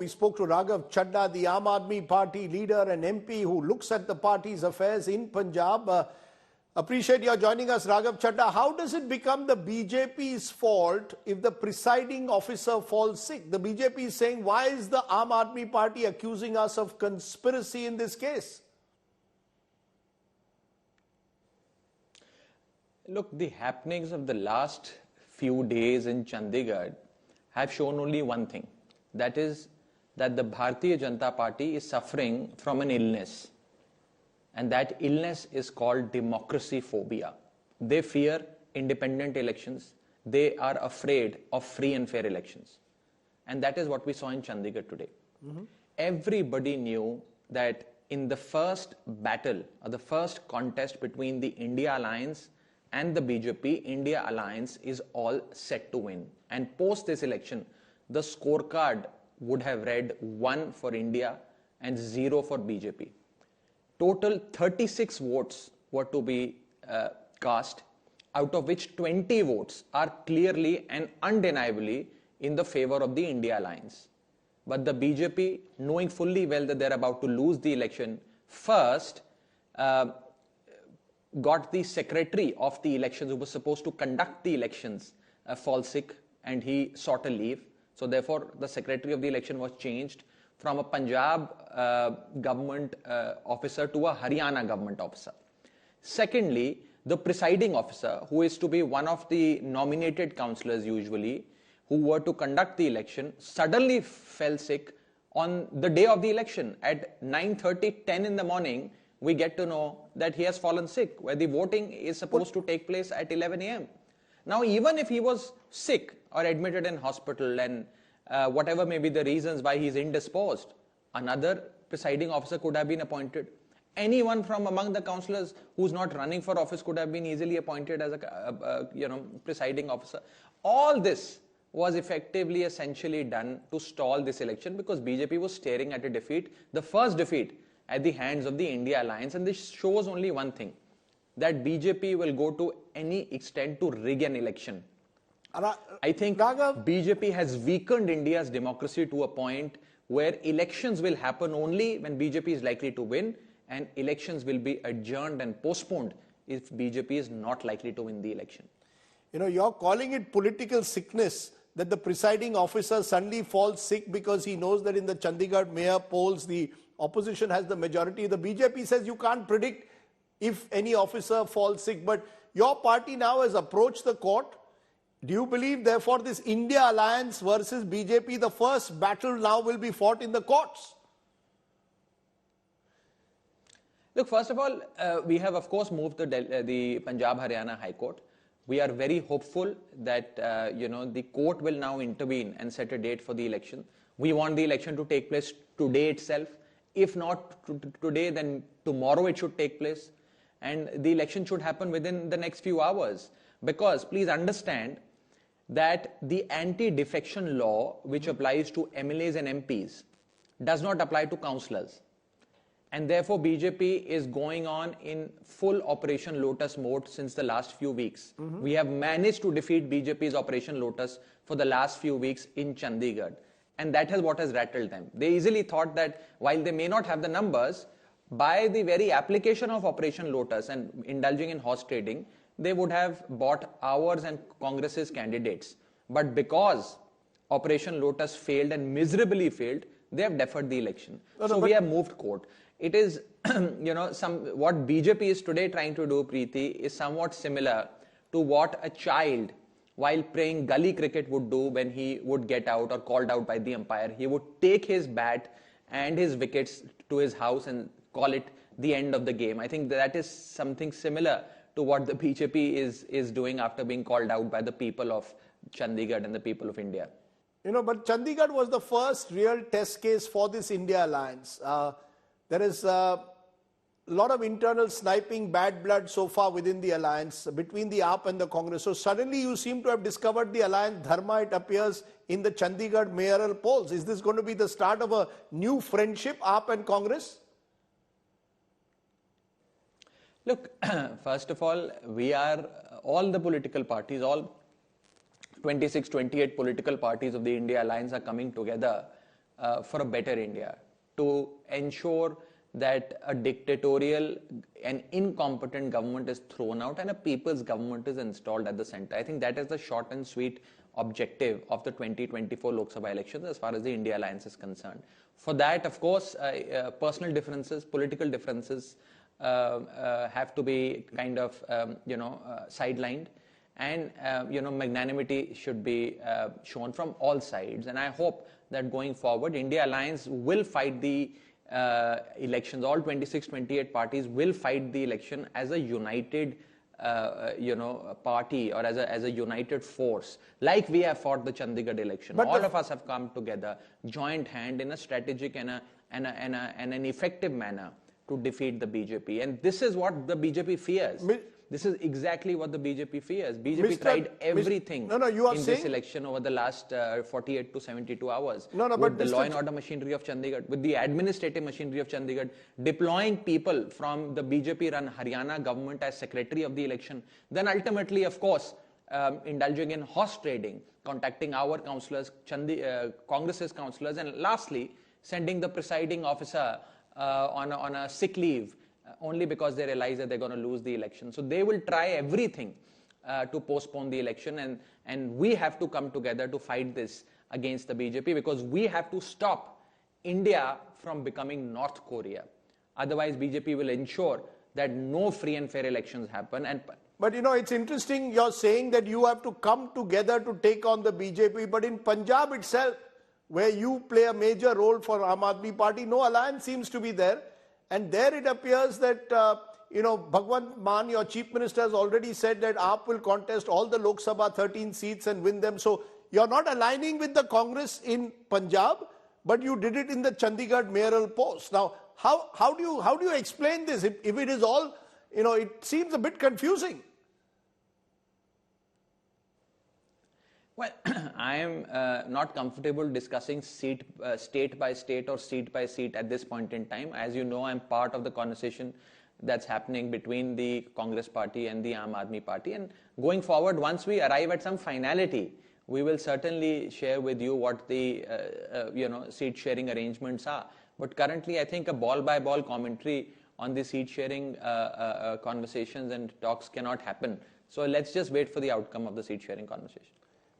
We spoke to Raghav Chadha, the Aam Aadmi Party leader and MP who looks at the party's affairs in Punjab. Appreciate your joining us, Raghav Chadha. How does it become the BJP's fault if the presiding officer falls sick? The BJP is saying, why is the Aam Aadmi Party accusing us of conspiracy in this case? Look, the happenings of the last few days in Chandigarh have shown only one thing. That is that the Bharatiya Janata Party is suffering from an illness. And that illness is called democracy phobia. They fear independent elections. They are afraid of free and fair elections. And that is what we saw in Chandigarh today. Everybody knew that in the first battle, or the first contest between the India Alliance and the BJP, India Alliance is all set to win. And post this election, the scorecard would have read 1 for India and 0 for BJP. Total 36 votes were to be cast, out of which 20 votes are clearly and undeniably in the favor of the India Alliance. But the BJP, knowing fully well that they're about to lose the election, first got the secretary of the elections who was supposed to conduct the elections fall sick, and he sought a leave. So therefore, the secretary of the election was changed from a Punjab government officer to a Haryana government officer. Secondly, the presiding officer, who is to be one of the nominated councillors usually, who were to conduct the election, suddenly fell sick on the day of the election. At 9:30, 10 in the morning, we get to know that he has fallen sick, where the voting is supposed to take place at 11 a.m. Now, even if he was sick or admitted in hospital and whatever may be the reasons why he's indisposed, another presiding officer could have been appointed. Anyone from among the councillors who's not running for office could have been easily appointed as a presiding officer. All this was effectively, essentially done to stall this election because BJP was staring at a defeat, the first defeat at the hands of the India Alliance. And this shows only one thing, that BJP will go to any extent to rig an election. I think BJP has weakened India's democracy to a point where elections will happen only when BJP is likely to win, and elections will be adjourned and postponed if BJP is not likely to win the election. You know, you're calling it political sickness, that the presiding officer suddenly falls sick because he knows that in the Chandigarh mayor polls, the opposition has the majority. The BJP says you can't predict if any officer falls sick, but your party now has approached the court. Do you believe, therefore, this India Alliance versus BJP, the first battle now will be fought in the courts? Look, first of all, we have, of course, moved the Punjab-Haryana High Court. We are very hopeful that, the court will now intervene and set a date for the election. We want the election to take place today itself. If not today, then tomorrow it should take place. And the election should happen within the next few hours. Because, please understand, that the anti-defection law, which applies to MLAs and MPs, does not apply to councillors. And therefore, BJP is going on in full Operation Lotus mode since the last few weeks. We have managed to defeat BJP's Operation Lotus for the last few weeks in Chandigarh. And that is what has rattled them. They easily thought that while they may not have the numbers, by the very application of Operation Lotus and indulging in horse trading, they would have bought ours and Congress's candidates. But because Operation Lotus failed and miserably failed, they have deferred the election. We have moved court. It is, what BJP is today trying to do, Preeti, is somewhat similar to what a child, while playing gully cricket, would do when he would get out or called out by the umpire. He would take his bat and his wickets to his house and call it the end of the game. I think that is something similar to what the BJP is doing after being called out by the people of Chandigarh and the people of India. But Chandigarh was the first real test case for this India Alliance. There is a lot of internal sniping, bad blood so far within the alliance, between the AAP and the Congress. So suddenly you seem to have discovered the alliance dharma, it appears, in the Chandigarh mayoral polls. Is this going to be the start of a new friendship, AAP and Congress? Look, first of all, we are, all the political parties, all 26, 28 political parties of the India Alliance are coming together for a better India, to ensure that a dictatorial and incompetent government is thrown out and a people's government is installed at the center. I think that is the short and sweet objective of the 2024 Lok Sabha elections as far as the India Alliance is concerned. For that, of course, personal differences, political differences have to be kind of, sidelined, and, magnanimity should be shown from all sides. And I hope that going forward, India Alliance will fight the elections. All 26, 28 parties will fight the election as a united party, or as a united force, like we have fought the Chandigarh election. But all of us have come together, joint hand, in a strategic and an effective manner to defeat the BJP. And this is what the BJP fears. This is exactly what the BJP fears. BJP tried everything in this election over the last 48 to 72 hours. With the law and order machinery of Chandigarh, with the administrative machinery of Chandigarh, deploying people from the BJP-run Haryana government as secretary of the election. Then ultimately, of course, indulging in horse trading, contacting our councillors, Congress's councillors, and lastly, sending the presiding officer on a sick leave, only because they realize that they're going to lose the election. So they will try everything to postpone the election, and we have to come together to fight this against the BJP, because we have to stop India from becoming North Korea. Otherwise, BJP will ensure that no free and fair elections happen. But it's interesting you're saying that you have to come together to take on the BJP, but in Punjab itself, where you play a major role for Aam Aadmi Party, no alliance seems to be there. And there it appears that, Bhagwant Mann, your chief minister, has already said that AAP will contest all the Lok Sabha 13 seats and win them. So you're not aligning with the Congress in Punjab, but you did it in the Chandigarh mayoral post. Now, how do you explain this? If it is all, it seems a bit confusing. Well, I am not comfortable discussing state by state or seat by seat at this point in time. As you know, I'm part of the conversation that's happening between the Congress party and the Aam Aadmi Party. And going forward, once we arrive at some finality, we will certainly share with you what the seat sharing arrangements are. But currently, I think a ball by ball commentary on the seat sharing conversations and talks cannot happen. So let's just wait for the outcome of the seat sharing conversation.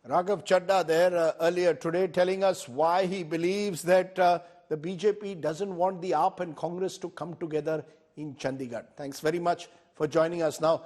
Raghav Chadha there earlier today telling us why he believes that the BJP doesn't want the AAP and Congress to come together in Chandigarh. Thanks very much for joining us now.